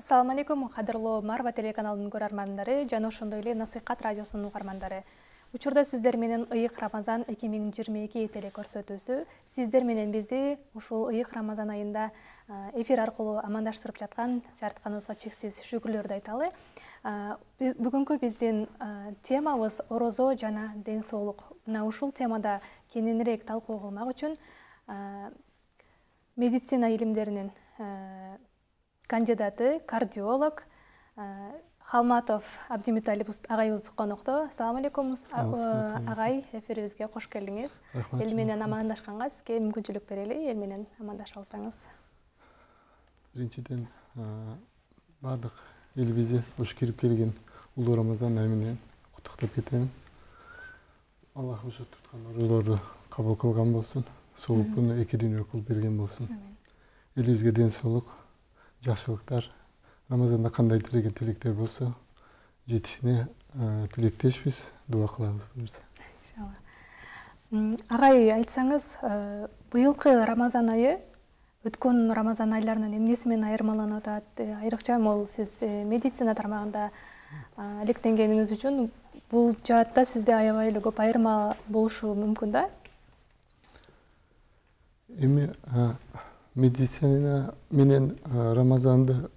Assalamu алейкум, кадырлуу Марва телеканалынын көрөрмандары жана ошондой эле Насыйкат радиосунун угармандары. Учурда сиздер менен Ыйык Рамазан 2022 телекөрсөтүүсү сиздер менен бизди ушул Ыйык Рамазан айында эфир аркылуу амандаштырып жаткан жаратканыбызга чексиз шүгүрлөрдү айталы. Бүгүнкү биздин темабыз орозо жана ден соолук. Мына ушул темада кененирээк талкуу кылмак үчүн медицина илимдеринин кандидаты, кардиолог Халматов Абдимиталип агайыбыз конокто. Assalamu алейкум агай, эфирибизге кош келдиңиз. Эл менен амандашканга сизге мүмкүнчүлүк берели, эл менен амандаша алсаңыз. Биринчиден бардык элибизди ушу кирип келген улуу Рамазан айы менен куттуктап кетемин. Аллах ушу туткан орозолорду кабыл кылган болсун, соолукту эки дүйнөлүк кылып берген болсун. Элибизге ден соолук, жакшылыктар, Рамазанда кандай тилеген тилектер болсо, жетишине тилектешпиз, дуа кылабыз буюрса. Иншалла. Агай, айтсаңыз, быйылкы Рамазан айы өткөн Рамазан айларынын эмнеси менен айырмаланып атат? Айрыкча могул сиз медицина тармагында алектенгениңиз үчүн бул жаатта сизде аябай эле көп айырма болушу мүмкүн да? Эми медицина менен Рамазанды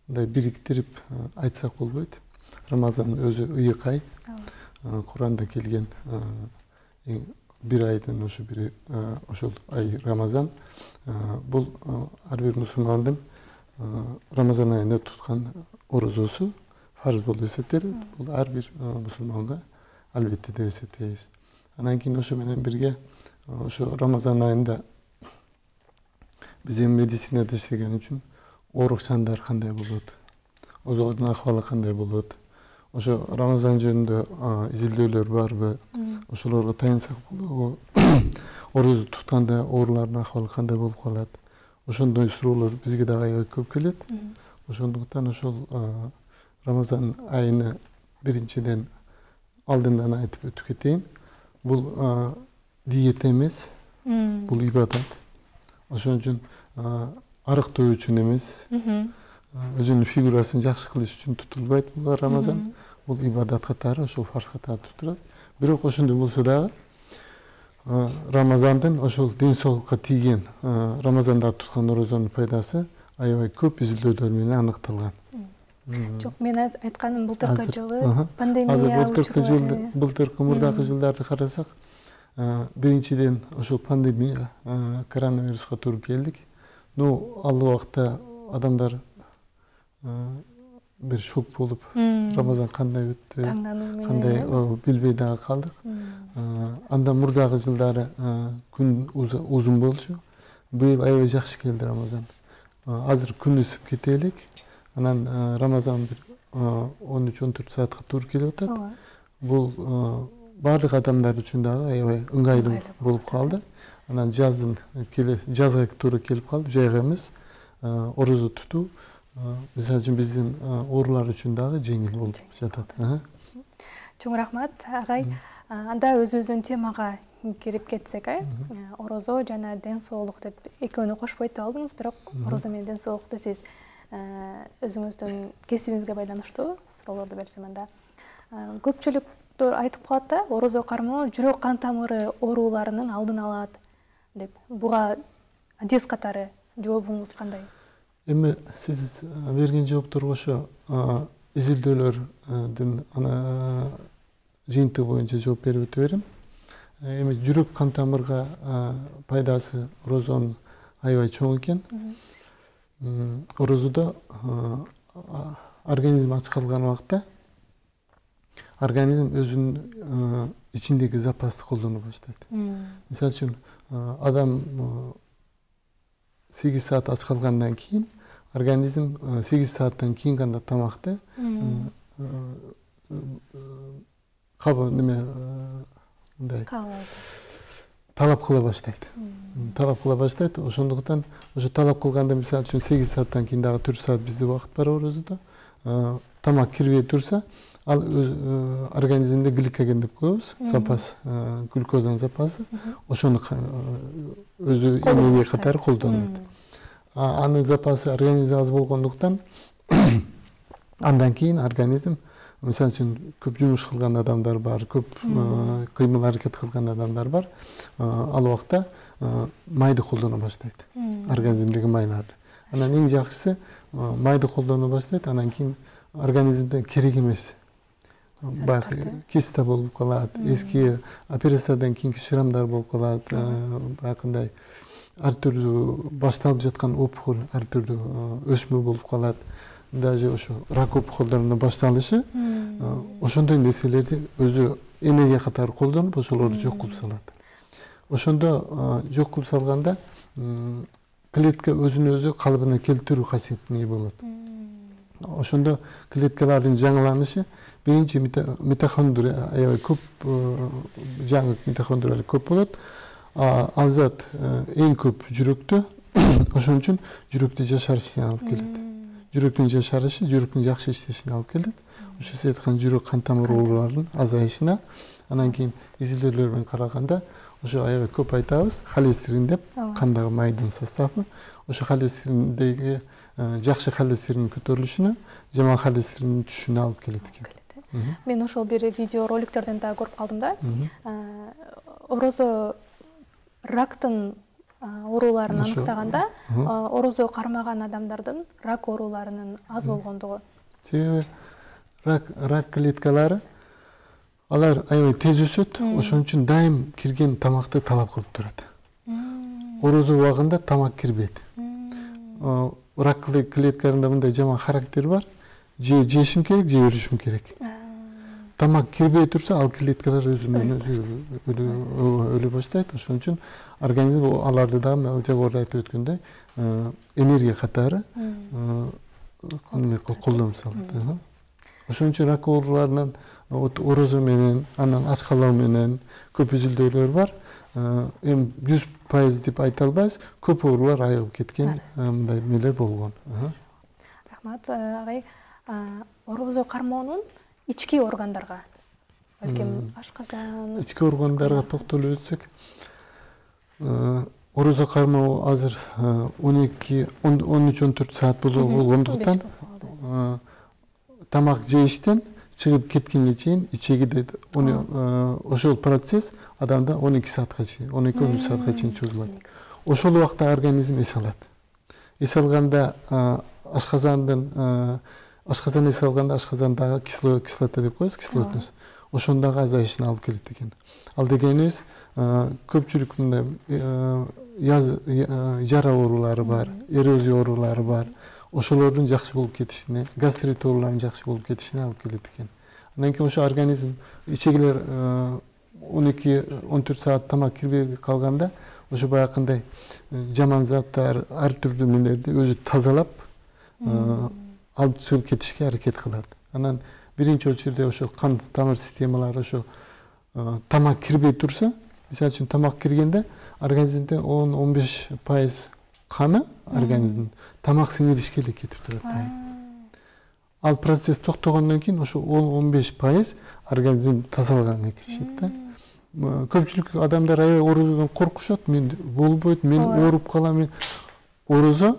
бириктирип айтсак болбойт. Рамазан өзү ыйык ай. Куранда келген бир айдын ошо бири ошол ай Рамазан. Бул ар бир мусулмандын Рамазан айында туткан орозосу фарз болуп эсептелет. Бул ар бир мусулманга албетте деп эсептейбиз. Анан кийин ошо менен бирге ошо Рамазан айында биз медицинада иштеген үчүн оорукчандар кандай болот, озодун акыбалы кандай болот, ошо Рамазан жөнүндө изилдөөлөр барбы, ошолорго таянсак болобу, орозо тутканда оорулардын акыбалы кандай болуп калат, ошондой суроолор бизге дагы аябай көп келет. Ошондуктан ошол Рамазан айыны биринчиден алдындан айтып өтүп кетейин. Бул диета эмес, бул ибадат. Ошон үчүн арыктоо үчүн эмес, өзүнүн фигурасын жакшы кылыш үчүн тутулбайт бул Рамазан. Бул ибадат катары, ошол фарз катары тутулат. Бирок ошондой болсо дагы Рамазандын ошол ден соолукка тийген, Рамазанда туткан орозонун пайдасы аябай көп изилдөөлөр менен аныкталган. Жок, мен айтканым былтыркы жылы пандемия учурунда. Былтыркы мурдакы жылдарды карасак, биринчиден ошол пандемия, коронавируска туура келдик. Ал убакта адамдар бир шок болуп, Рамазан кандай өттү, кандай билбей дагы калдык. Андан мурдагы жылдары күн узун болчу. Быйыл аябай жакшы келди Рамазан. Азыр күн ысып кете элек. Анан Рамазан бир 13-14 саатка туура келип атат. Бул бардык адамдар үчүн дагы аябай ыңгайлуу болуп калды. Анан жазга туура келип калды, жайга эмес. Орозо тутуу мисалы үчүн биздин оорулар үчүн дагы жеңил болуп жатат. Чоң рахмат, агай. Анда өзүбүздүн темага кирип кетсек, орозо жана ден соолук деп экөөнү кошпойт деп алдыңыз, бирок орозо менен ден соолукту сиз өзүңүздүн кесибиңизге байланыштуу суроолорду берсем анда. Көпчүлүк айтып калат да, орозо кармоо жүрөк кан тамыры ооруларынын алдын алат деп. Буга адис катары жообуңуз кандай? Эми сиз берген жоопторго ошо изилдөөлөрдүн жыйынтыгы боюнча жооп берип өтө берем. Эми жүрөк кан тамырга пайдасы орозонун аябай чоң экен. Орозодо организм ач калган убакта организм өзүнүн ичиндеги запасты колдоно баштайт. Мисалы үчүн адам 8 саат ач калгандан кийин организм 8 сааттан кийин гана тамакты талап кыла баштайт. Ошондуктан ошо талап кылганда мисалы үчүн 8 сааттан кийин дагы 4 саат бизде убакыт бар орозодо. Тамак кирбей турса, ал организмде гликоген деп коебуз, запас, глюкозанын запасы. Ошону өзү энергия катары колдонот. Анын запасы организмде аз болгондуктан Андан кийин организм, мисалы үчүн көп жумуш кылган адамдар бар, көп кыймыл аракет кылган адамдар бар. Ал убакта майды колдоно баштайт. Организмдеги майларды. Анан эң жакшысы майды колдоно баштайт, анан кийин организмде керек эмес баягы киста болуп калат, эски операциядан кийинки шрамдар болуп калат, баягындай ар түрдүү башталып жаткан опухоль, ар түрдүү өсмө болуп калат. Даже ошо рак опухолдорунун башталышы ошондой нерселерди өзү энергия катары колдонуп, ошолорду жок кылып салат. Ошондо жок кылып салганда клетка өзүн өзү калыбына келтирүү касиетине ээ болот. Ошондо клеткалардын жаңыланышы биринчи митохондрия аябай көп, жаңы митохондриялар көп болот. Ал зат эң көп жүрөктө, ошон үчүн жүрөктү жашарышына алып келет. Жүрөктүн жашарышы жүрөктүн жакшы иштешине алып келет. Ошо сиз айткан жүрөк кан тамыр ооруларынын азайышына, анан кийин изилдөөлөр менен караганда ошо аябай көп айтабыз, холестерин деп, кандагы майдын составы. Ошо холестериндеги жакшы холестериндин көтөрүлүшүнө, жаман холестериндин түшүшүнө алып келет экен. Мен ошол бир видео роликтерден да көрүп калдым да. Орозо рактын ооруларын аныктаганда, орозо кармаган адамдардын рак ооруларынын аз болгондугу. Себеби рак клеткалары алар аябай тез өсөт, ошон үчүн дайым кирген тамакты талап кылып турат. Орозо убагында тамак кирбейт. Рак клеткаларында мындай жаман характер бар. Же жешим керек, же өлүшүм керек. Тамак кирбей турса, ал клеткалар өзүнөн өзү өлө баштайт. Ошон үчүн организм аларды дагы жогоруда айтып өткөндөй энергия катары колдонуп салат. Ошон үчүн рак ооруларынан орозо менен, анан ач калуу менен көп изилдөөлөр бар. Эми 100% деп айта албайбыз, көп оорулар айыгып кеткен мындай эмелер болгон. Рахмат, агай. Орозо кармоонун ички органдарга, балким ашказан, ички органдарга токтолуп өтсөк, орозо кармоо азыр 12-13-14 саат болгондуктан тамак жеиштен чыгып кеткенге чейин ичегиде ошол процесс адамда 12 саатка чейин, 12-13 саатка чейин созулат. Ошол убакта организм эс алат. Эс алганда ашказан эс алганда ашказандагы кислота деп коебуз, кислотность. Ошондогу азайышына алып келет экен. Ал дегенибиз көпчүлүк мындай жара оорулары бар, эрозия оорулары бар. Ошолордун жакшы болуп кетишине, гастрит ооруларынын жакшы болуп кетишине алып келет экен. Андан кийин ошо организм ичегилер 12-14 саат тамак кирбей калганда, ошо баягындай жаман заттар, ар түрдүү нелерди өзү тазалап алып чыгып кетишке аракет кылат. Анан биринчи очередде ошо кан тамыр системалары ошо тамак кирбей турса, мисалы үчүн тамак киргенде организмде 10-15% каны организм тамак сиңиришке эле кетип турат. Ал процесс токтогондон кийин ошо 10-15% организм тазалганга киришет да. Көпчүлүк адамдар аябай орозодон коркушат, мен болбойт, мен ооруп калам, мен орозо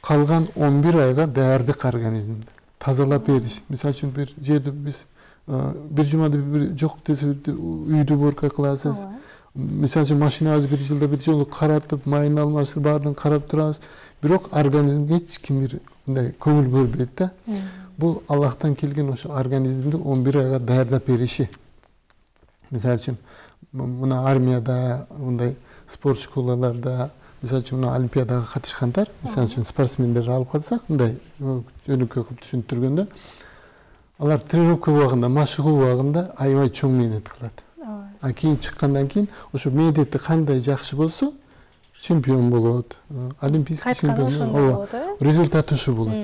калган 11 айга даярдык организмди тазалап бериш. Мисалы үчүн бир жерде биз бир жумада бир жок десе үйдү уборка кыласыз. Мисалы үчүн машинабызды бир жылда бир жолу каратып, майын алмаштырып, баарын карап турабыз. Бирок организмге эч ким бир мындай көңүл бөлбөйт да. Бул Аллахтан келген ошо организмди 11 айга даярдап бериши. Мисалы үчүн мына армияда, мындай спорт школаларда, мисалы үчүн мына олимпиадага катышкандар, мисалы үчүн спортсмендерди алып калсак, мындай жөнөкөй кылып түшүндүргөндө, алар тренировка убагында, машыгуу убагында аябай чоң мээнет кылат. А кийин чыккандан кийин ошо мээнети кандай жакшы болсо, чемпион болот, олимпийский чемпион болот. Результаты ошо болот.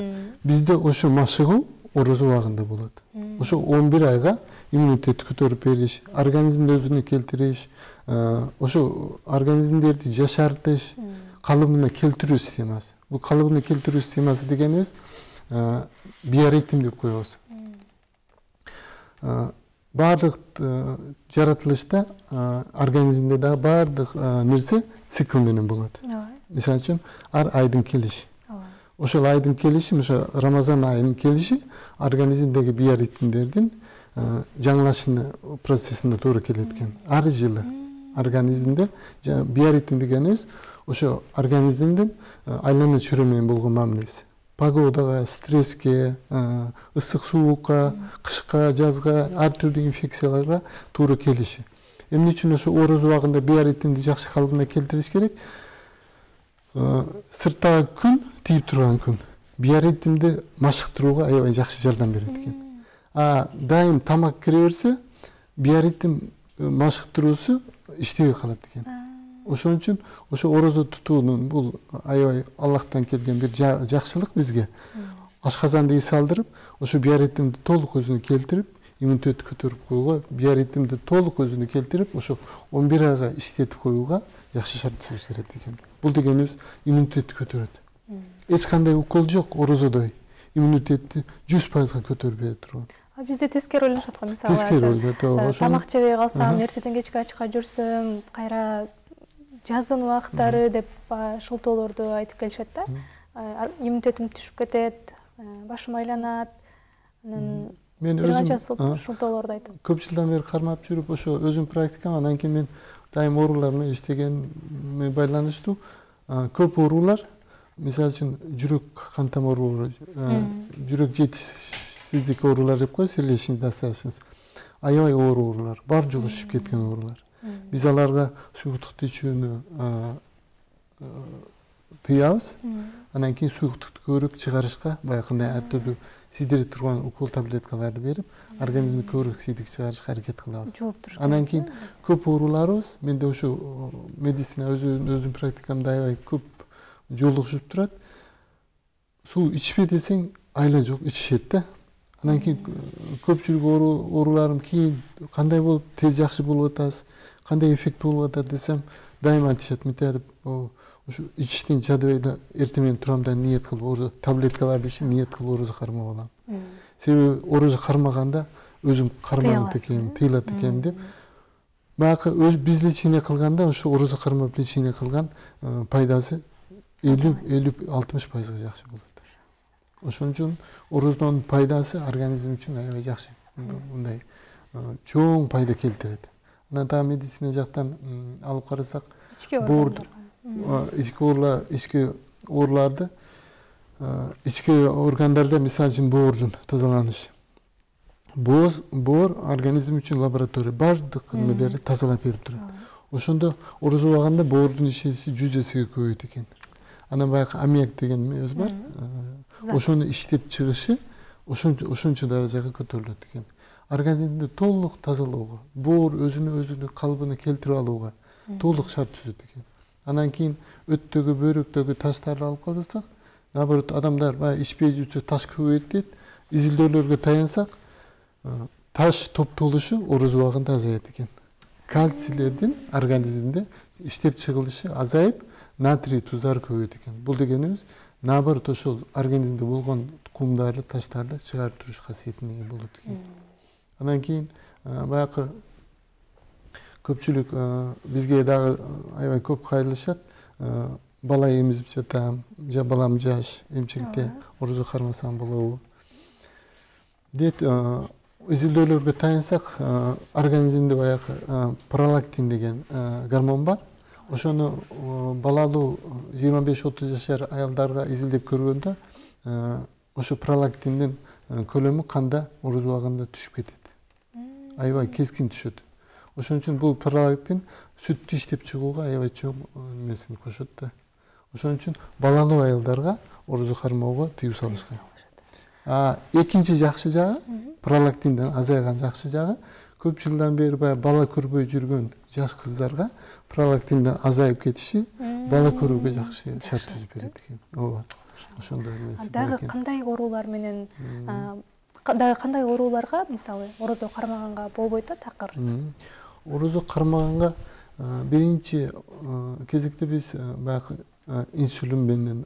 Бизде ошо машыгуу орозо убагында болот. Ошо 11 айга иммунитетти көтөрүп бериш, организмди өзүнө келтириш, ошо организмдерди жашартыш, калыбына келтирүү системасы. Бул калыбына келтирүү системасы дегенибиз биоритм деп коебуз. Бардык жаратылышта, организмде дагы бардык нерсе цикл менен болот. Мисалы үчүн ар айдын келиши. ошол айдын келиши, ошо Рамазан айынын келиши организмдеги биоритмдердин жаңылашуу процессине туура келет экен. Ар жылы организмде биоритм дегенибиз ошо организмдин айлана чөйрө менен болгон мамилеси. Погодага, стресске, ысык суукка, кышка, жазга, ар түрдүү инфекцияларга туура келиши. Эмне үчүн ошо ороз убагында биоритмди жакшы калыбына келтириш керек? Сырттагы күн, тийип турган күн биоритмди машыктырууга аябай жакшы жардам берет экен. Дайым тамак кире берсе, биоритм машыктыруусу иштебей калат экен. Ошон үчүн ошо орозо тутуунун бул аябай Аллахтан келген бир жакшылык бизге. Ашказанды ис алдырып, ошо биоритмди толук өзүнө келтирип, иммунитетти көтөрүп коюуга, биоритмди толук өзүнө келтирип, ошо 11 айга иштетип коюуга жакшы шарт берет экен. Бул дегенибиз иммунитетти көтөрөт. Эч кандай укол жок орозодой. Иммунитетти 100% көтөрүп бере турган. Бизде тескери ойлонушат го, мисалы. Тескери ойлонот. Тамак жебей калсам, эртеден кечке ачка жүрсөм, кайра жаздын убактары деп шылтоолорду айтып келишет да. Иммунитетим түшүп кетет, башым айланат. Мен өзүм шылтоолорду айтам. Көп жылдан бери кармап жүрүп, ошо өзүм практикам, анан кийин мен дайым оорулар менен иштегенме байланыштуу. Көп оорулар, мисалы үчүн жүрөк кан тамыр оорулары, жүрөк жетишсиздик оорулар деп коебуз, сердечный недостаточность. Аябай оор оорулар, бар жогу шишип кеткен оорулар. Биз аларга суюктукту ичүүнү тыябыз. Анан кийин суюктукту көбүрөөк чыгарышка, баягындай ар түрдүү сийдире турган укол таблеткаларды берип, организмди көбүрөөк сийдик чыгарышка аракет кылабыз. Анан кийин көп ооруларыбыз, менде ошо медицина өзүнүн практикамда аябай көп жолугушуп турат. Суу ичпе десең, айла жок, ичишет да. Анан кийин көпчүлүк ооруларым кийин кандай болуп тез жакшы болуп атасыз, кандай эффект болуп атат десем, дайыма айтышат, мынтип ошо ичиштен жадыбай да эртең менен турам да ниет кылып, таблеткаларды ичип ниет кылып орозо кармап алам. Себеби орозо кармаганда өзүм кармалат экенмин, тыйлат экенмин деп. Баягы биз лечение кылганда ошо орозо кармап лечение кылган пайдасы 50-60% жакшы болот. Ошон үчүн ороздун пайдасы организм үчүн аябай жакшы. Мындай чоң пайда келтирет. Анан дагы медицина жактан алып карасак, ички ооруларды, ички органдарда, мисалы үчүн боордун тазаланышы. Боор организм үчүн лаборатория бардык немелерди тазалап берип турат. Ошондо орозо убагында боордун ишеси 100 эсеге көбөйөт экен. Анан баягы аммиак деген немебиз бар. Ошону иштеп чыгышы ошончо даражага көтөрүлөт экен. Организмди толук тазалоого, боор өзүнүн калыбына келтирип алууга толук шарт түзөт экен. Анан кийин өттөгү, бөйрөктөгү таштарды алып калсак, наоборот адамдар баягы ичпей жүрсө таш көбөйөт дейт. Изилдөөлөргө таянсак, таш топтолушу орозо убагында азаят экен. Кальцийлердин организмде иштеп чыгылышы азайып, натрий туздары көбөйөт экен. Бул дегенибиз наоборот ошол организмде болгон кумдарды, таштарды чыгарып туруш касиетине ээ болот экен. Анан кийин баягы көпчүлүк бизге дагы аябай көп кайрылышат. Бала эмизип жатам, же балам жаш, эмчекте орозо кармасам болобу дейт. Изилдөөлөргө таянсак, организмде баягы пролактин деген гормон бар. Ошону балалуу 25-30 жашар аялдарга изилдеп көргөндө, ошо пролактиндин көлөмү канда орозо убагында түшүп кетет. Аябай кескин түшөт. Ошон үчүн бул пролактин сүттү иштеп чыгууга аябай чоң нерсени кошот да. Ошон үчүн балалуу аялдарга орозо кармоого тыюу салышкан. Экинчи жакшы жагы, пролактинден азайган жакшы жагы, көп жылдан бери бала көрбөй жүргөн жаш кыздарга пролактинден азайып кетиши бала көрүүгө жакшы шарт түзүп берет экен. Ооба. Ошондой нерсе. Дагы кандай оорулар менен кандай ооруларга, мисалы, орозо кармаганга болбойт да такыр? Орозо кармаганга биринчи кезекте биз баягы инсулин менен,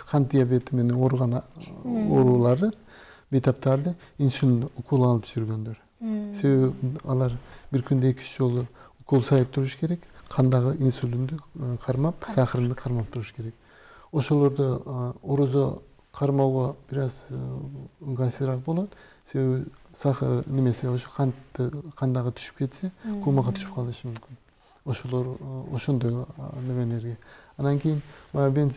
кант диабети менен ооруган ооруларды, бетаптарды инсулин укол алып жүргөндөр. Себеби алар бир күндө 2-3 жолу укол сайып туруш керек, кандагы инсулинди кармап, сахарынды кармап туруш керек. ошолорду орозо кармоого biraz ыңгайсызраак болот. Себеби сахар немесе ошо кандагы түшүп кетсе, комага түшүп калышы мүмкүн. Ошолор ошондой немелерге. Анан кийин мен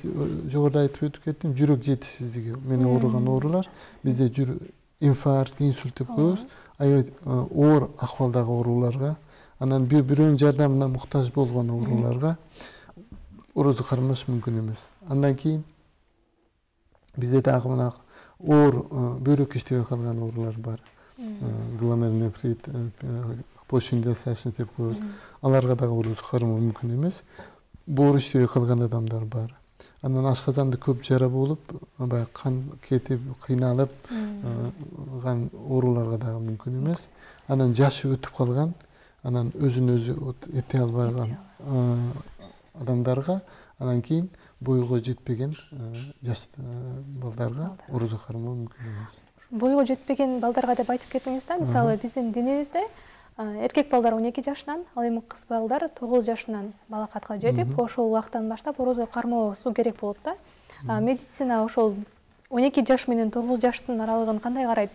жогоруда айтып өтүп кеттим, жүрөк жетишсиздиги менен ооруган оорулар бизде инфаркт, инсульт деп коебуз. Аябай оор акыбалдагы ооруларга, анан бирөөнүн жардамына муктаж болгон ооруларга орозо кармаш мүмкүн эмес. Андан кийин бизде дагы мына оор бөйрөк иштебей калган оорулар бар. Гломерулонефрит, почек деп коебуз. Аларга дагы орозо кармоо мүмкүн эмес. Боор иштебей калган адамдар бар. Анан ашказанды көп жара болуп, баягы кан кетип, кыйналып ооруларга дагы мүмкүн эмес. Анан жашы өтүп калган, анан өзүн өзү эптей албаган адамдарга, анан кийин бойго жетпеген жаш балдарга орозо кармоо мүмкүн эмес. Бойго жетпеген балдарга деп айтып кеттиңиз да, мисалы биздин динибизде эркек балдар 12 жашынан, ал эми кыз балдар 9 жашынан балакатка жетип, ошол убакыттан баштап орозо кармоосу керек болот да. Медицина ошол 12 жаш менен 9 жаштын аралыгын кандай карайт?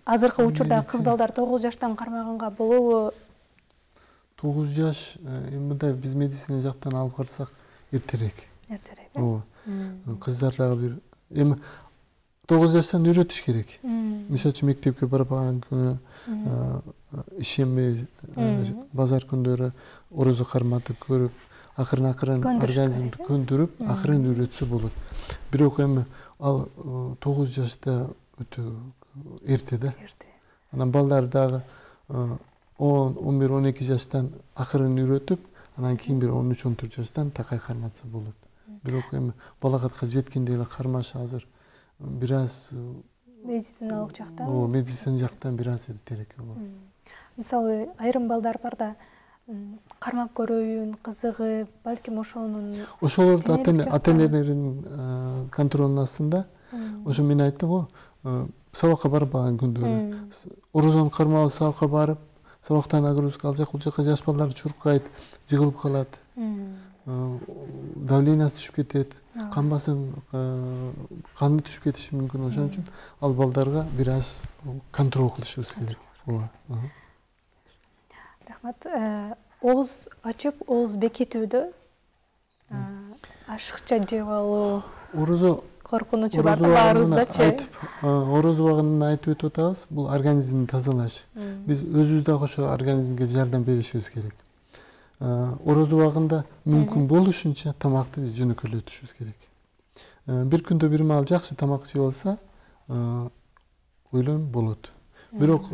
Азыркы учурда кыз балдар 9 жаштан кармаганга болобу? 9 жаш мындай биз медицина жактан алып карасак эртерээк. Эртерээк. Ооба. Кыздар дагы бир эми 9 жаштан үйрөтүш керек. Мисалы үчүн мектепке барбаган күнү, ишенбей, базар күндөрү орозо карматып көрүп, акырын организмди көндүрүп, акырын үйрөтсө болот. Бирок эми ал 9 жашта өтө эрте да. Анан балдар дагы 10, 11, 12 жаштан акырын үйрөтүп, анан кийин бир 13-14 жаштан такай карматса болот. Бирок эми балакатка жеткенде эле кармаш азыр biraz медициналык жактан. О, медицина жактан biraz эртерээк. Мисалы, айрым балдар бар да, кармап көрөйүн, кызыгып, балким ошолорду ата-энелердин контролунун астында. Ошо мен айттым го, сабакка барбаган күндөрү орозону кармап сабакка барып, сабактан нагрузка алжак, бул жака жаш балдар чуркайт, жыгылып калат. Давлениясы түшүп кетет, кан басым, канды түшүп кетиши мүмкүн. Ошон үчүн ал балдарга biraz контрол кылышыбыз керек. Рахмат. Ооз ачып, ооз бекитүүдө ашыкча жеп алуу, орозо коркунучу бар баарыбыздачы. Орозо убагында айтып өтүп атабыз, бул организмди тазалаш. Биз өзүбүз дагы ошо организмге жардам беришибиз керек. Орозо убагында мүмкүн болушунча тамакты биз жөнөкөйлөтүшүбүз керек. Бир күндө бир маал жакшы тамак жеп алса, ойлойм болот. Бирок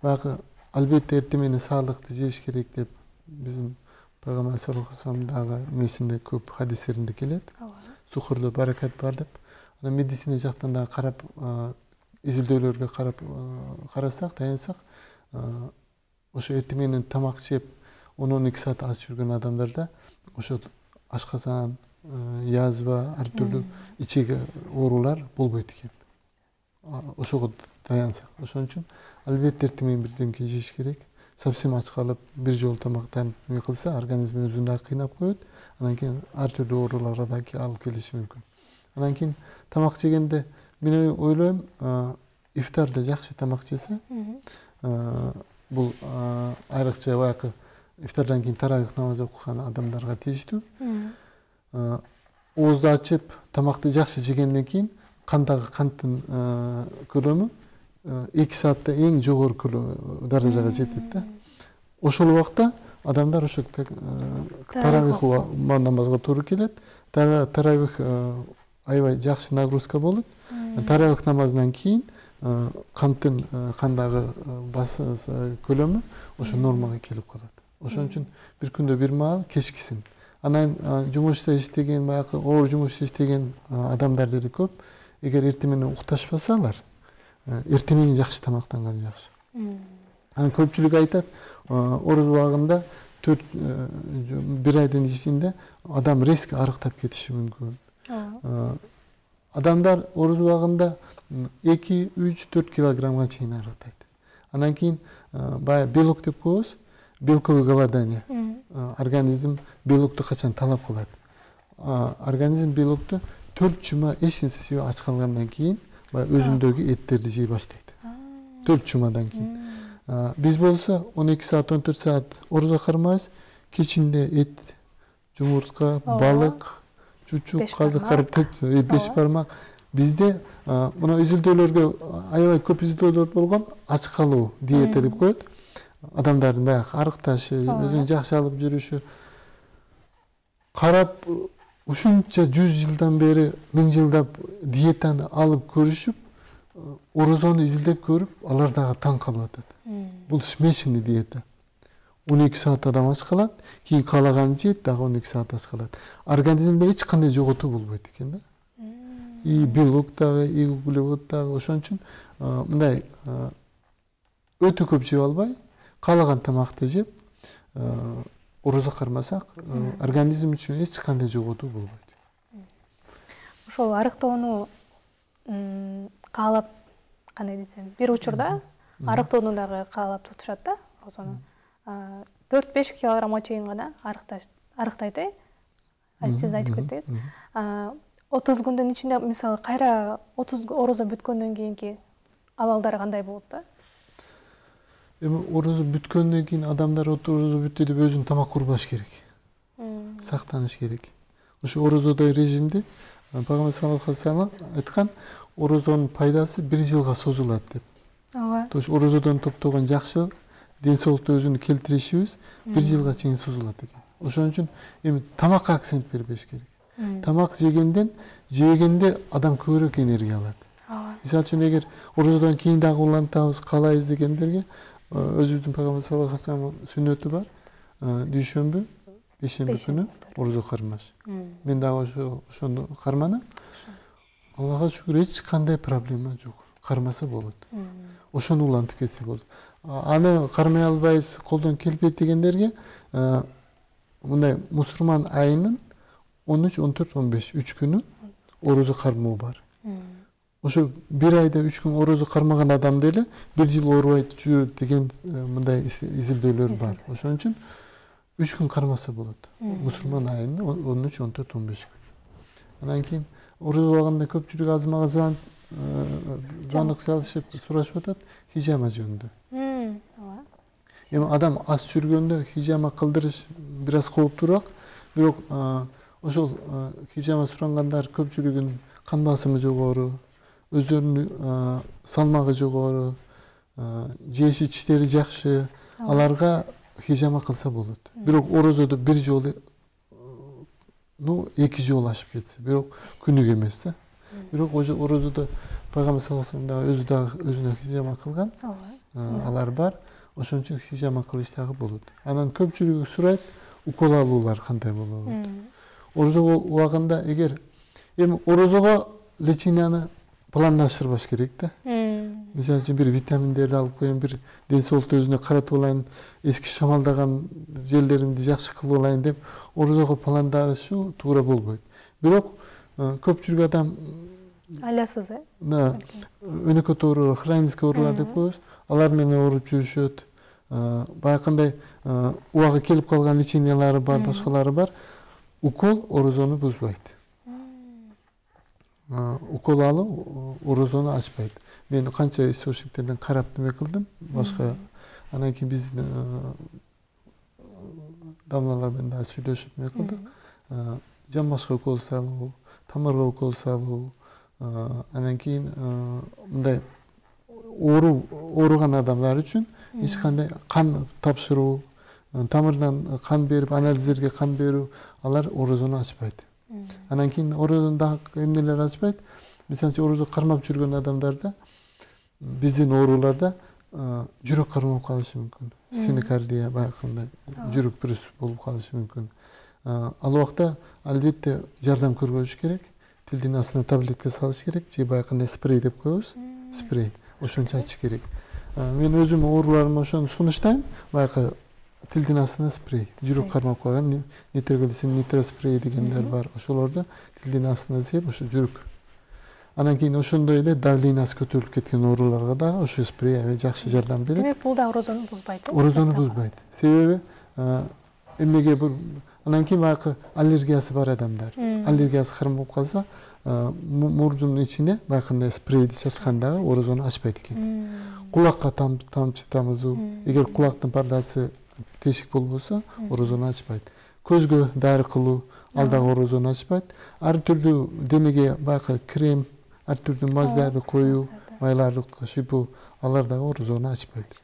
баягы албетте эртең менен саалыктуу жеш керек деп биздин пайгамбар саллаллаху алейхи вассалам дагы месинде көп хадистеринде келет. Сухурда баракат бар деп. Анан медицина жактан дагы карап, изилдөөлөргө карасак, таянсак, ошо эртең менен тамак жеп 10-12 saat aç жүргөн адамдарда ошо ашказан, язва, ар түрдүү ичеги оорулар болбойт экен. Ошого таянсак. Ошон үчүн албетте эртең менен бирдемке жеш керек. Совсем ач калып, бир жолу тамактанып эме кылса, организм өзүн дагы кыйнап коет. Анан кийин ар түрдүү ооруларга да алып келиши мүмкүн. Анан кийин тамак жегенде мен ойлойм, ифтарда жакшы тамак жесе, бул айрыкча баягы ифтардан кийин таравих намаз окуган адамдарга тийиштүү. Оозду ачып, тамакты жакшы жегенден кийин кандагы канттын көлөмү 2 saatта эң жогорку даражага жетет да. Ошол убакта адамдар ошо таравих намазга туура келет. Таравих аябай жакшы нагрузка болот. Таравих намазынан кийин канттын кандагы көлөмү ошо нормага келип калат. Ошон үчүн бир күндө бир маал кечкисин. Анан жумушта иштеген, баягы оор жумуш иштеген адамдар деле көп. Эгер эртең менен укташпасалар, эртең менен жакшы тамактанган жакшы. Анан көпчүлүк айтат, ороз убагында 1 айдын ичинде адам резко арыктап кетиши мүмкүн. Адамдар ороз убагында 2, 3, 4 килограммга чейин арыктайт. Анан кийин баягы белок деп коебуз, белковое голодание. Организм белокту качан талап кылат. организм белокту 4 жума эч нерсе жеп ач калгандан кийин баягы өзүндөгү эттерди жей баштайт. 4 жумадан кийин. Биз болсо 12 саат, 14 саат орозо кармайбыз. Кечинде эт, жумуртка, балык, чучук, казык карып 5 бармак. Бизде мына изилдөөлөргө аябай көп изилдөөлөр болгон ач калуу диета деп коет. Адамдардын баягы арыкташы, өзүн жакшы алып жүрүшү. Карап ушунча 100 жылдан бери, 1000 жылдап диетаны алып көрүшүп, орозону изилдеп көрүп, алар дагы таң калып атат. Бул смешанный диета. 12 саат адам ач калат, кийин каалаганын жейт, дагы 12 саат ач калат. Организмде эч кандай жоготуу болбойт экен да. И белок дагы, и углевод дагы, ошон үчүн мындай өтө көп жеп албай, каалаган тамакты жеп, орозо кармасак, организм үчүн эч кандай жоготуу болбойт. Ошол арыктоону каалап, кандай десем, бир учурда арыктоону дагы каалап тутушат да, орозону. 4-5 килограммга чейин гана арыктайт, сиз айтып кеттиңиз. 30 күндүн ичинде мисалы кайра 30 орозо бүткөндөн кийинки абалдары кандай болот да? Эми орозо бүткөндөн кийин адамдар орозо бүттү деп өзүн тамак курбаш керек. Сактаныш керек. Ошо орозодой режимди Пайгамбар саллаллаху алейхи ва саллям айткан, орозонун пайдасы 1 жылга созулат деп. Ооба. То есть орозодон топтогон жакшы ден соолукту өзүнү келтиришибиз 1 жылга чейин созулат экен. Ошон үчүн эми тамакка акцент бербеш керек. Тамак жегенде адам көбүрөөк энергия алат. Мисалы үчүн эгер орозодон кийин дагы улантабыз, каалайбыз дегендерге өзүбүздүн Пайгамбар саллаллаху алейхи ва саллям сүннөтү бар. Дүйшөмбү, бейшемби күнү орозо кармаш. Мен дагы ошону карманам. Аллага шүгүр эч кандай проблема жок. Кармаса болот. Ошону улантып кетсе болот. Аны кармай албайбыз, колдон келбейт дегендерге мындай мусулман айынын 13, 14, 15 3 күнү орозо кармоо бар. Ошо 1 айда 3 күн орозо кармаган адам деле 1 жыл оорубайт жүрөт деген мындай изилдөөлөр бар. Ошон үчүн 3 күн кармаса болот. Мусулман айынын 13, 14, 15 күн. Андан кийин орозо убагында көпчүлүк азмага звонок салышып сурашып атат хижама жөнүндө. Эми адам ас жүргөндө хижама кылдырыш бир аз кооптуураак, бирок ошол хижама сурангандар көпчүлүгүнүн кан басымы жогору, өздөрүнүн салмагы жогору, жеш ичиштери жакшы, аларга хижама кылса болот. Бирок орозодо бир жолу, 2 жолу ашып кетсе, бирок күнүгө эмес да. Бирок орозодо Пайгамбар саллаллаху алейхи ва саллям өзү дагы өзүнө хижама кылган. Алар бар. Ошон үчүн хижама кылыш дагы болот. Анан көпчүлүгү сурайт, укол алуулар кандай болот. Орозо убагында эгер эми орозого леченияны пландаштырбаш керек да. Мисалы үчүн бир витаминдерди алып коеюн, бир ден соолукту өзүнө каратып алайын, эски шамалдаган жерлеримди жакшы кылып алайын деп орозого пландаштыруу туура болбойт. Бирок көпчүлүк адам аясыз, өнөкөт оорулар, хронический оорулар деп коебуз. Алар менен ооруп жүрүшөт. Баягындай убагы келип калган лечениялары бар, башкалары бар. Укол орозону бузбайт. Укол алуу орозону ачпайт. Мен канча источниктерден карап неме кылдым, башка. Анан кийин биз дамналар менен да сүйлөшүп неме кылдык. Жан башка укол салуу, тамырга укол салуу, анан кийин мындай ооруган адамдар үчүн эч кандай кан тапшыруу, тамырдан кан берип, анализдерге кан берүү, алар орозону ачпайт. Анан кийин орозону дагы эмнелер ачпайт? Мисалы үчүн орозо кармап жүргөн адамдарда, биздин ооруларда жүрөк кармап калышы мүмкүн. Стенокардия, баягындай жүрөк приступ болуп калышы мүмкүн. Ал убакта албетте жардам көргөзүш керек. Тилдин астына таблетка салыш керек, же баягындай спрей деп коебуз. Спрей. Ошону чачыш керек. Мен өзүм ооруларыма ошону сунуштайм. Баягы тилдин астына спрей. Жүрөк кармап калган нитроглицин, нитро-спрей дегендер бар. Ошолорду тилдин астына сеп, ошо жүрөк. Анан кийин ошондой эле давлениясы көтөрүлүп кеткен ооруларга дагы ошо спрей жакшы жардам берет. Демек бул да орозону бузбайт. Орозону бузбайт. Себеби эмнеге бул Анан кийин баягы аллергиясы бар адамдар. Аллергиясы кырым болуп калса, мурдун ичине баягындай спрейди чачкандагы орозону ачпайт экен. Кулакка тамчы тамызуу, эгер кулактын пардасы тешик болбосо, орозону ачпайт. Көзгө дары кылуу, ал дагы орозону ачпайт. Ар түрдүү денеге баягы крем, ар түрдүү маздарды коюу, майларды шипу, алар дагы орозону ачпайт.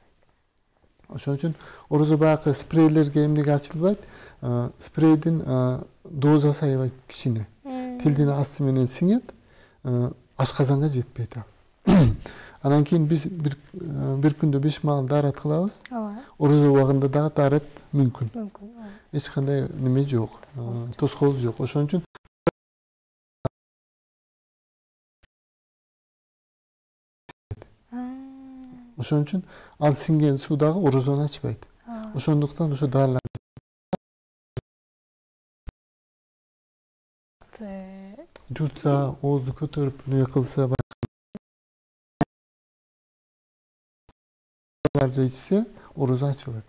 Ошон үчүн орозо баягы спрейлерге эмнеге ачылбайт? Спрейдин дозасы аябай кичине. Тилдин асты менен сиңет, ашказанга жетпейт ал. Анан кийин биз бир күндө 5 маал даарат кылабыз. Орозо убагында дагы даарат мүмкүн. Эч кандай неме жок, тоскоол жок. Ошон үчүн ал сиңген суу дагы орозону ачпайт. Ошондуктан ошо даарылар жутса, оозду көтөрүп неме кылса, ичсе, орозо ачылат.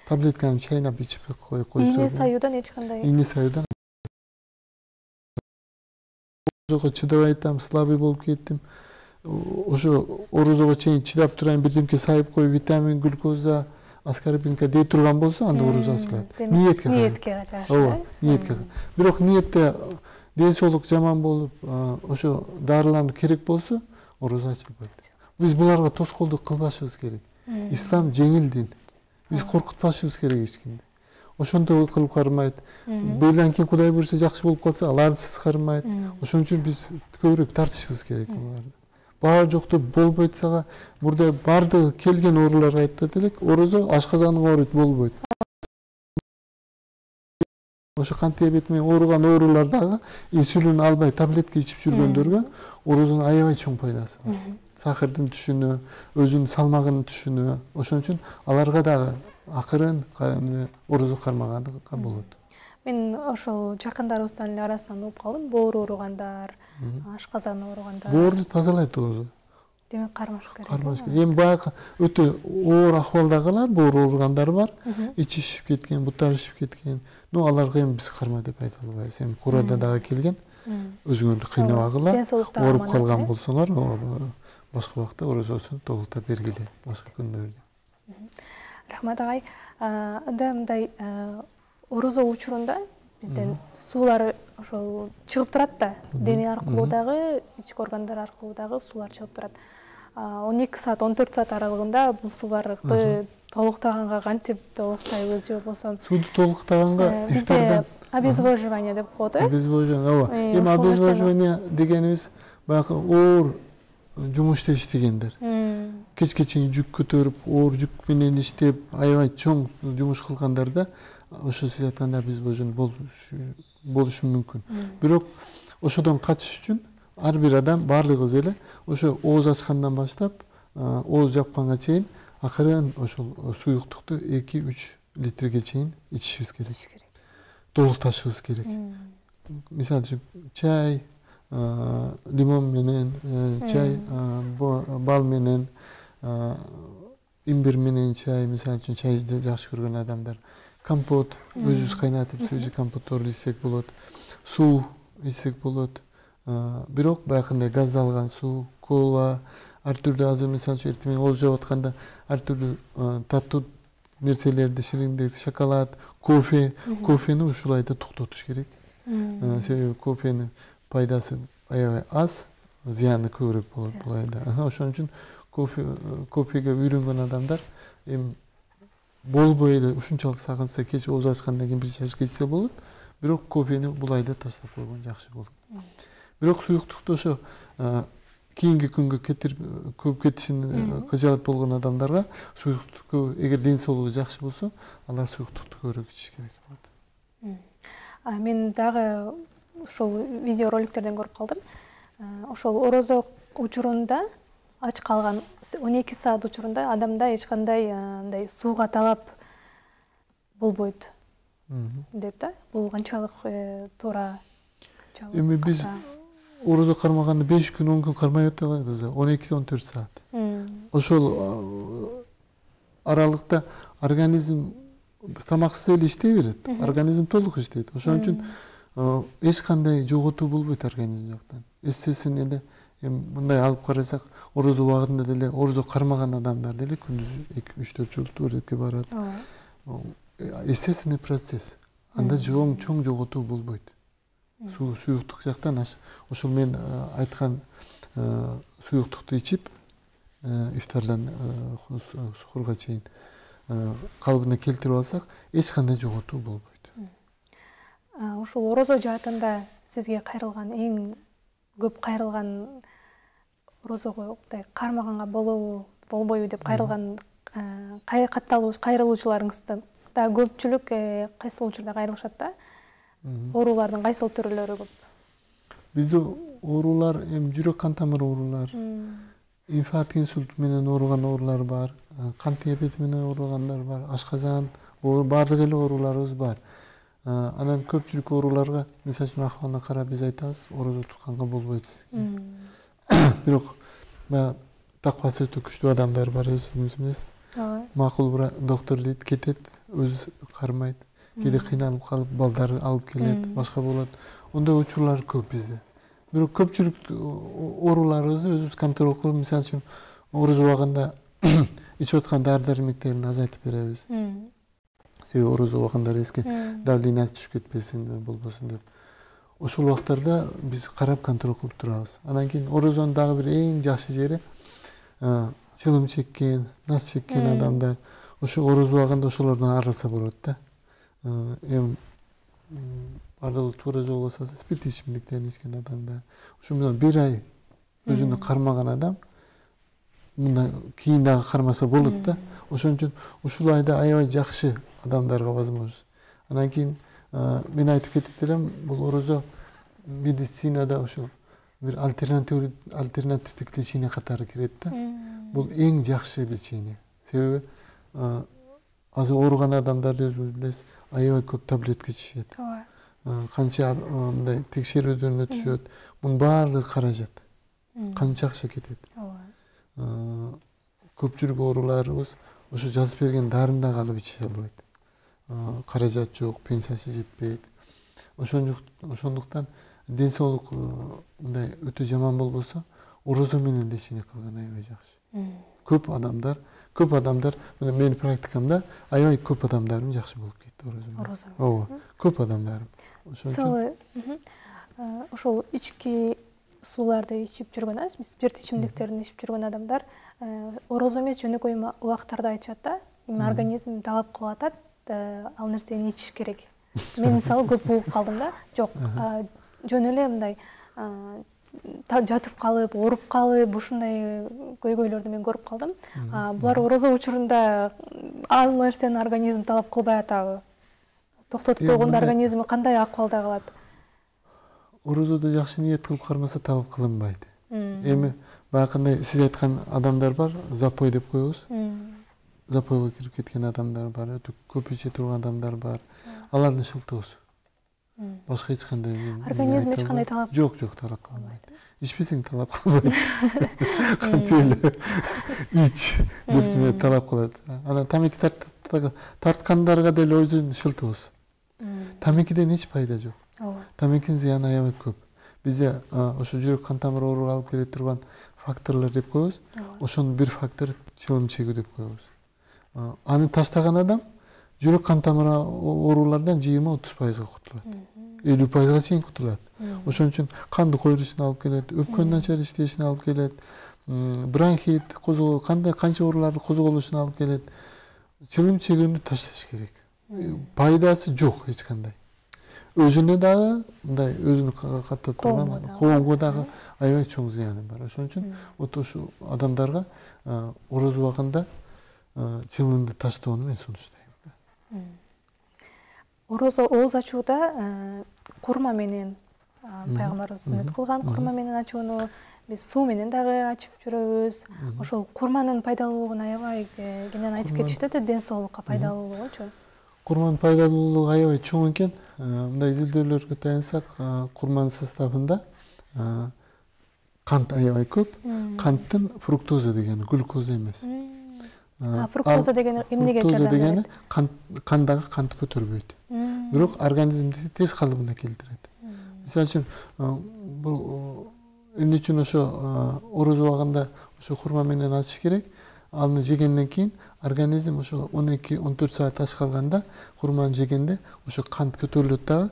Таблетканы чайнап ичип койсо. Ийне саюудан эч кандай. Ийне саюудан. Орозого чыдабай атам, слабый болуп кеттим. Ошо орозого чейин чыдап турайын, бирдемке сайып коюп, витамин, глюкоза, аскорбинка дей турган болсо, анда орозо ачылат. Ниетке жашаа. Ниетке. Бирок ниетте ден соолук жаман болуп, ошо дарылануу керек болсо, орозо ачылбайт. Биз буларга тоскоолдук кылбашыбыз керек. Ислам жеңил дин. Биз коркутпашыбыз керек эч кимди. Ошондой кылып кармайт. Быйылдан кийин Кудай буйрса жакшы болуп калса, аларсыз кармайт. Ошон үчүн биз көбүрөөк тартышыбыз керек буларды. Бар жокту болбойт сага, мурда бардыгы келген ооруларга айтат элек, орозо ашказанын ооруйт болбойт. Ошо кант диабети менен ооруган оорулар дагы инсулин албай таблетка ичип жүргөндөргө орозонун аябай чоң пайдасы бар. Сахардын түшүнө, өзүнүн салмагынын түшүнө, ошон үчүн аларга дагы акырын орозо кармаганга болот. Мен ошол жакындарыбыздын эле арасынан угуп калдым, боору ооругандар, ашказан ооругандар. Боорду тазалайт орозо. Демек кармаш керек. Кармаш керек. Эми баягы өтө оор акыбалдагылар, боору ооругандар бар. Ичи шишип кеткен, буттары шишип кеткен. Но аларга эми биз карма деп айта албайбыз. Эми курада дагы келген, өзүңөрдү кыйнабагыла, ооруп калган болсоңор, башка убакта орозосун толуктап бергиле, башка күндөрдө. Рахмат агай. Анда мындай орозо учурунда бизден суулар ошол чыгып турат да, дене аркылуу дагы, ички органдар аркылуу дагы суулар чыгып турат. 12 саат, 14 саат аралыгында бул сууларды толуктаганга кантип толуктайбыз же болбосо сууду толуктаганга бизде обезвоживание деп коет. Обезвоживание, ооба. Эми обезвоживание дегенибиз баягы оор жумуш иштегендер. Кечке чейин жүк көтөрүп, оор жүк менен иштеп, аябай чоң жумуш кылгандарда ошо сиз айткандай обезвоживание болушу мүмкүн. Бирок ошодон качыш үчүн ар бир адам баардыгыбыз эле ошо ооз ачкандан баштап, ооз жапканга чейин акырын ошол суюктукту 2-3 литрге чейин ичишибиз керек. Толукташыбыз керек. Мисалы үчүн чай, лимон менен, чай, бал менен, имбир менен чай, мисалы үчүн чайды жакшы көргөн адамдар, компот, өзүбүз кайнатып свежий компотторду ичсек болот, суу ичсек болот. Бирок баягындай газдалган суу, кола, ар түрдүү азыр мисалы үчүн эртең менен ооз жап атканда ар түрдүү таттуу нерселерди, шириндик, шоколад, кофени ушулайда токтотуш керек. Себеби кофенин пайдасы аябай аз, зыяны көбүрөөк болот бул айда. Ошон үчүн кофеге үйрөнгөн адамдар эми болбой эле ушунчалык сагынса кеч ооз ачкандан кийин бир чашка ичсе болот, бирок кофени бул айда таштап койгон жакшы болот. Бирок суюктукту ошо кийинки күнгө көп кетишин кыжаат болгон адамдарга суюктукту эгер ден соолугу жакшы болсо, алар суюктукту көбүрөөк ичиш керек болот. Мен дагы ошол видеороликтерден көрүп калдым. Ошол орозо учурунда ач калган 12 саат учурунда адамда эч кандай мындай сууга талап болбойт деп да. Бул канчалык туура? Эми биз орозо кармаганды 5 күн, 10 күн кармай атабыз, 12-14 саат. Ошол аралыкта организм тамаксыз эле иштей берет. Организм толук иштейт. Ошон үчүн эч кандай жоготуу болбойт организм жактан. Эстесин эле мындай алып карасак, орозо убагында деле орозо кармаган адамдар деле күндүз 2-3-4 жолу туалетке барат. Естественный процесс. Анда чоң жоготуу болбойт. Суюктук жактан ошол мен айткан суюктукту ичип ифтардан сухурга чейин калыбына келтирип алсак, эч кандай жоготуу болбойт. Ушул орозо жаатында сизге кайрылган эң көп кайрылган орозого кармаганга болбойбу деп кайрылган кайрылуучуларыңызды да көпчүлүк кайсыл учурда кайрылышат да? Оорулардын кайсыл түрлөрү көп? Бизде оорулар жүрөк кан тамыр оорулар, инфаркт инсульт менен ооруган оорулар бар, кант диабети менен ооругандар бар, ашказан, баардык эле ооруларыбыз бар. Анан көпчүлүк ооруларга, мисалы үчүн акыбалына карап биз айтабыз, орозо тутканга болбойт сизге. Бирок таквасы өтө күчтүү адамдар бар, өзүбүз эмес. Макул доктор дейт, кетет, өзү кармайт. Кээде кыйналып калып, балдары алып келет, башка болот. Ондай учурлар көп бизде. Бирок көпчүлүк ооруларыбызды өзүбүз контроль кылып, мисалы үчүн орозо убагында ичип аткан дары-дармектерин азайтып беребиз. Себеби орозо убагында резко давлениясы түшүп кетпесин, болбосун деп. Ошол убактарда биз карап контроль кылып турабыз. Анан кийин орозонун дагы бир эң жакшы жери чылым чеккен, нас чеккен адамдар ошо орозо убагында ошолордон арылса болот да. Бардыгыбыз туура жол болсо, спирт ичимдиктерин ичкен адамдар. Ошо менен 1 ай өзүнө кармаган адам мындай кийин дагы кармаса болот да. Ошон үчүн ушул айда аябай жакшы адамдарга возможность. Анан кийин мен айтып кетип элем, бул орозо медицинада ошо бир альтернативдик лечение катары кирет да. Бул эң жакшы лечение. Себеби азыр ооруган адамдарды өзүңүз билесиз, аябай көп таблетка ичишет. Канча мындай текшерүүдөн өтүшөт. Мунун баардыгы каражат. Канча акча кетет. Көпчүлүк ооруларыбыз ошо жазып берген дарыны дагы алып иче албайт. Каражат жок, пенсиясы жетпейт. Ошондуктан ден соолук мындай өтө жаман болбосо, орозо менен лечение кылган аябай жакшы. Көп адамдар, менин практикамда аябай көп адамдарым жакшы болуп кетти орозо. Ооба, көп адамдарым. Мисалы, ошол ички сууларды ичип жүргөн, спирт ичимдиктерин ичип жүргөн адамдар орозо эмес жөнөкөй убактарда айтышат да, организм талап кылып атат, ал нерсени ичиш керек. Мен мисалы көп угуп калдым да, жок, жөн эле мындай жатып калып, ооруп калып, ушундай көйгөйлөрдү мен көрүп калдым. Булар орозо учурунда ал нерсени организм талап кылбай атабы? Токтотуп койгондо организми кандай акыбалда калат? Орозодо жакшы ниет кылып кармаса талап кылынбайт. Эми баягындай сиз айткан адамдар бар, запой деп коебуз. Запойго кирип кеткен адамдар бар, өтө көп иче турган адамдар бар. Аларды шылтоосу. Башка эч кандай организм эч кандай талап жок, талап кылбайт. Ичпесең талап кылбайт. Кантип эле ич деп талап кылат. Анан тамеки тарткандарга деле өзүнүн шылтоосу. Тамекиден эч пайда жок. Тамекинин зыяны аябай көп. Бизде ошо жүрөк кан тамыр ооругу алып келе турган факторлор деп коебуз. Ошонун бир фактору чылым чегүү деп коебуз. Аны таштаган адам жүрөк кан тамыр оорулардан 20-30% кутулат. 50%га чейин кутулат. Ошон үчүн канды койрушуна алып келет, өпкөнүн начар иштешине алып келет, бронхит, канча ооруларды козголушуна алып келет. Чылым чегүүнү ташташ керек. Пайдасы жок эч кандай. Өзүнө дагы мындай өзүнү каттап турган коомго дагы аябай чоң зыяны бар. Ошон үчүн ошо адамдарга орозо убагында чылымды таштоону мен сунуштайм. Орозо ооз ачууда курма менен пайгамбарыбыз сүннөт кылган курма менен ачууну биз суу менен дагы ачып жүрөбүз. Ошол курманын пайдалуулугун аябай кенен айтып кетишти да, ден соолукка пайдалуулугучу. Курманын пайдалуулугу аябай чоң экен. Мындай изилдөөлөргө таянсак, курманын составында кант аябай көп. Канттын фруктоза дегени глюкоза эмес. Фруктоза деген эмнеге жардам берет? Кандагы кантты көтөрбөйт. Бирок организмди тез калыбына келтирет. Мисалы үчүн бул эмне үчүн ошо орозо убагында ошо хурма менен ачыш керек? Аны жегенден кийин организм ошо 12-14 саат аш калганда хурманы жегенде ошо кант көтөрүлөт дагы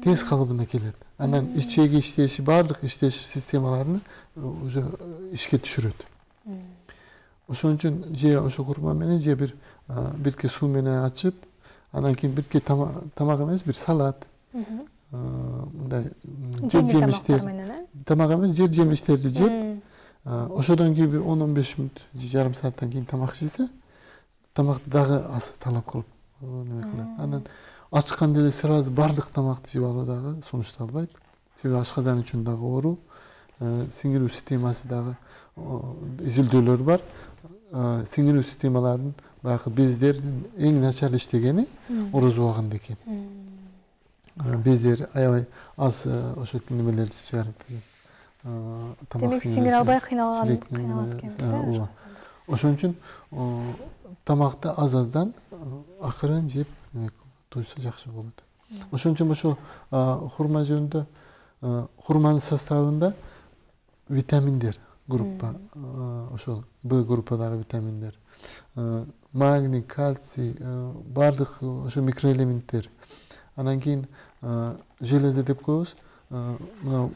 тез калыбына келет. Анан ичеги иштеши баардык иштеш системаларын уже ишке түшүрөт. Ошон үчүн же ошо хурма менен же бир бирке суу менен ачып, анан кийин бирке тамак эмес, бир салат, мындай жер жемиштер, тамак эмес, жер жемиштерди жеп, ошодон кийин бир 10-15 мүнөт, жарым сааттан кийин тамак жесе, тамакты дагы аз талап кылып неме кылат. Анан ачканда эле сразу баардык тамакты жеп алуу дагы сунушталбайт. Себеби ашказан үчүн дагы оору, сиңирүү системасы дагы изилдөөлөр бар. Сиңирүү системаларынын баягы бездердин эң начар иштегени орозо убагында экен. Бездер аябай аз ошо немелерди чыгарат экен. Демек сиңире албай кыйналат экенбиз. Ошон үчүн тамакты аз-аздан акырын жеп туйса жакшы болот. Ошон үчүн ошо хурма жөнүндө хурманын составында витаминдер группа, ошо Б группадагы витаминдер, магний, кальций, баардык ошо микроэлементтер. Анан кийин железо деп коебуз, мына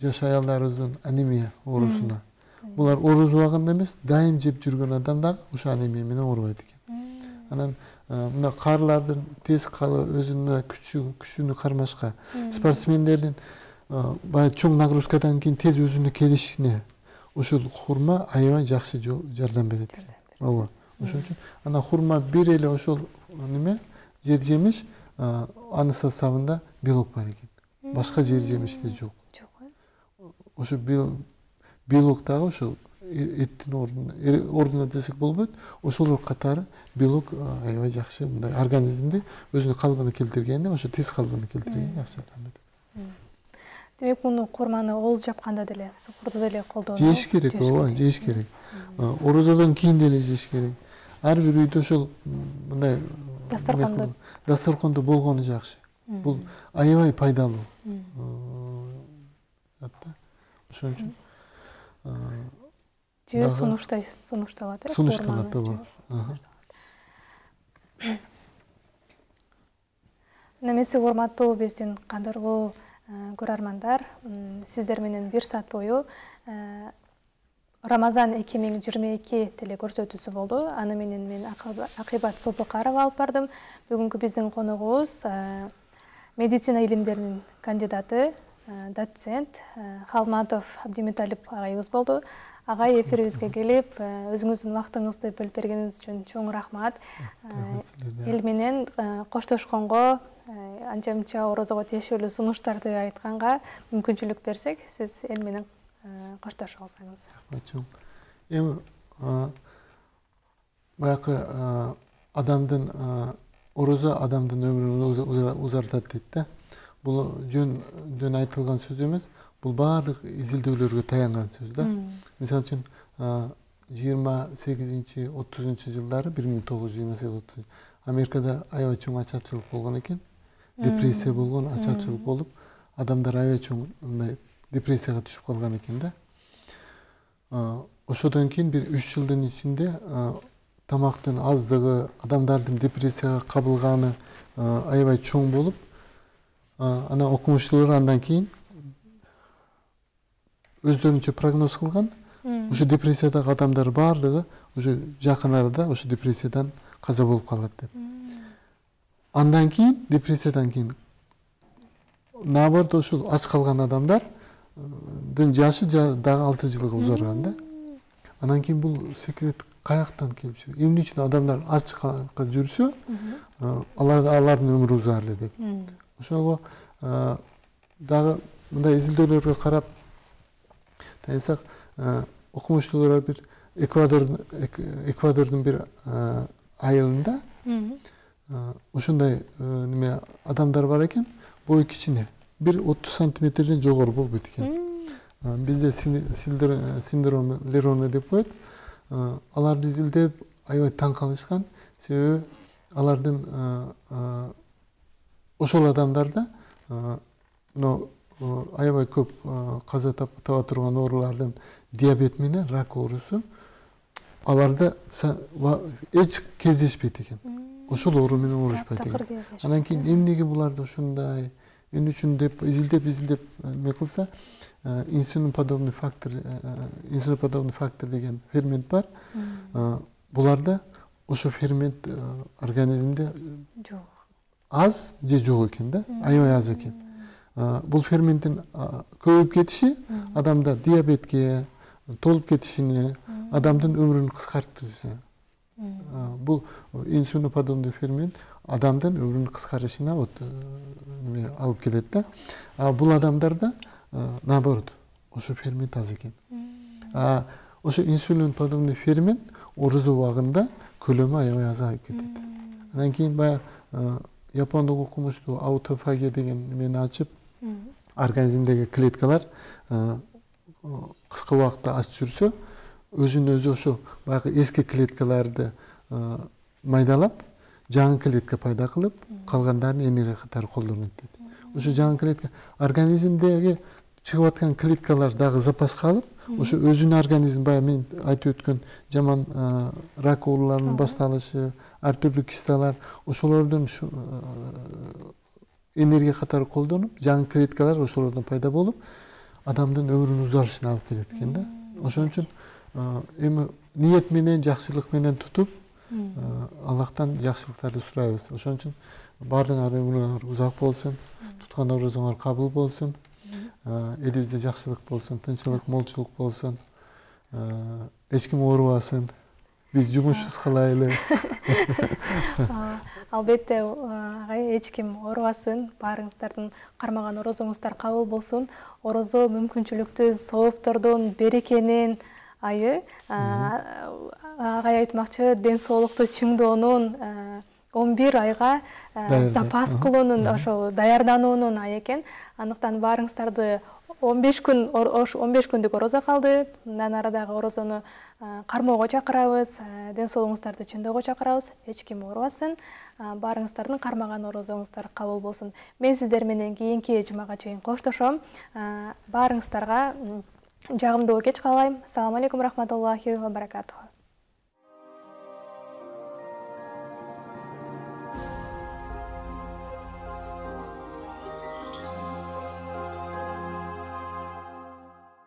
жаш аялдарыбыздын анемия оорусуна. Булар орозо убагында эмес, дайым жеп жүргөн адам дагы ошо анемия менен оорубайт экен. Анан мына каарылардын тез калып өзүнүн күчүнө кармашка, спортсмендердин баягы чоң нагрузкадан кийин тез өзүнө келишине ошол хурма аябай жакшы жардам берет экен. Ооба. Ошон үчүн анан хурма бир эле ошол неме жер жемиш, анын составында белок бар экен. Башка жер жемиште жок. Ошо белок дагы ошол эттин ордуна десек болбойт. Ошолор катары белок аябай жакшы мындай организмди өзүнүн калыбына келтиргенде, ошо тез калыбына келтиргенде жакшы жардам берет. Демек муну хурманы ооз жапканда деле, сухурду деле колдонуп жеш керек, ооба, жеш керек. Орозодон кийин деле жеш керек. Ар бир үйдө ошол мындай дасторкондо болгону жакшы. Бул аябай пайдалуу. Ошон үчүн жөө сунушталат, сунушталат, ооба. Немесе урматтуу биздин кадырлуу көрөрмандар, сиздер менен 1 саат бою Рамазан 2022 телекөрсөтүүсү болду. Аны менен мен Акыбат Сопокарова алып бардым. Бүгүнкү биздин коногубуз медицина илимдеринин кандидаты, доцент Халматов Абдимиталип агайыбыз болду. Агай эфирибизге келип, өзүңүздүн убактыңызды бөлүп бергениңиз үчүн чоң рахмат. Эл менен коштошконго, анча-мынча орозого тиешелүү сунуштарды айтканга мүмкүнчүлүк берсек, сиз эл менен коштошо алсаңыз. Эми баягы адамдын орозо адамдын өмүрүн узартат дейт да. Бул жөн айтылган сөз эмес, бул баардык изилдөөлөргө таянган сөз да. Мисалы үчүн 28-30 жылдары 1928 Америкада аябай чоң ачарчылык болгон экен. Депрессия болгон, ачарчылык болуп, адамдар аябай чоң мындай депрессияга түшүп калган экен да. Ошодон кийин бир 3 жылдын ичинде тамактын аздыгы, адамдардын депрессияга кабылганы аябай чоң болуп, анан окумуштуулар андан кийин өздөрүнчө прогноз кылган. Ошо депрессиядагы адамдар баардыгы уже жакын арада ошо депрессиядан каза болуп калат деп. Андан кийин депрессиядан кийин наоборот ошол ач калган адамдардын жашы дагы 6 жылга узарган да. Анан кийин бул секрет каяктан келип чыкты? Эмне үчүн адамдар ач жүрсө, алардын өмүрү узар эле деп. Ошого дагы мындай изилдөөлөргө карап тайсак, окумуштуулар бир Эквадордун бир айылында ушундай неме адамдар бар экен, бою кичине, бир 30 сантиметрден жогору болбойт экен. Бизде синдром Лерона деп коет. Аларды изилдеп, аябай таң калышкан. Себеби алардын ошол адамдарда мына аябай көп каза таба турган оорулардын диабет менен рак оорусу аларда эч кездешпейт экен. Ошол оору менен оорушпайт экен. Анан кийин эмнеге буларда ушундай, эмне үчүн деп изилдеп эме кылса, инсулиноподобный фактор деген фермент бар. Буларда ошо фермент организмде аз же жок экен да, аябай аз экен. Бул ферменттин көбөйүп кетиши адамда диабетке, толуп кетишине, адамдын өмүрүн кыскартышы. Бул инсулиноподобный фермент адамдын өмүрүнүн кыскарышына алып келет да. Бул адамдарда наоборот, ошо фермент аз экен. Ошо инсулиноподобный фермент орозо убагында көлөмү аябай азайып кетет. Анан кийин баягы Япондук окумуштуу аутофагия деген эмени ачып, организмдеги клеткалар кыска убакытта ач жүрсө, өзүнө өзү ошо баягы эски клеткаларды майдалап, жаңы клетка пайда кылып, калгандарын энергия катары колдонот дейт. Ошо жаңы клетка организмдеги чыгып аткан клеткалар дагы запаска алып, ошо өзүнүн организм баягы мен айтып өткөн жаман рак ооруларынын башталышы, ар түрдүү кисталар, ошолордун энергия катары колдонуп, жаңы клеткалар ошолордон пайда болуп, адамдын өмүрүнүн узарышына алып келет экен да. Ошон үчүн эми ниет менен, жакшылык менен тутуп, Аллахтан жакшылыктарды сурайбыз. Ошон үчүн баардыгыңар өмүрүңөр узак болсун, туткан орозоңор кабыл болсун, элибизде жакшылык болсун, тынччылык, молчулук болсун, эч ким оорубасын, биз жумушсуз калайлы. Албетте, агай, эч ким оорубасын, баарыңыздардын кармаган орозоңуздар кабыл болсун. Орозо мүмкүнчүлүктүү, сооптордун, берекенин айы. Агай айтмакчы, ден соолукту чыңдоонун 11 айга запас кылуунун, ошо даярдануунун айы экен. Андыктан баарыңыздарды 15 күндүк орозо калды. Мындан арадагы орозону кармоого чакырабыз, ден соолугуңуздарды чыңдоого чакырабыз. Эч ким оорубасын. Баарыңыздардын кармаган орозоңуздар кабыл болсун. Мен сиздер менен кийинки жумага чейин коштошом. Баарыңыздарга жагымдуу кеч каалайм. Ассаламу алейкум рахматуллахи ва баракатуху.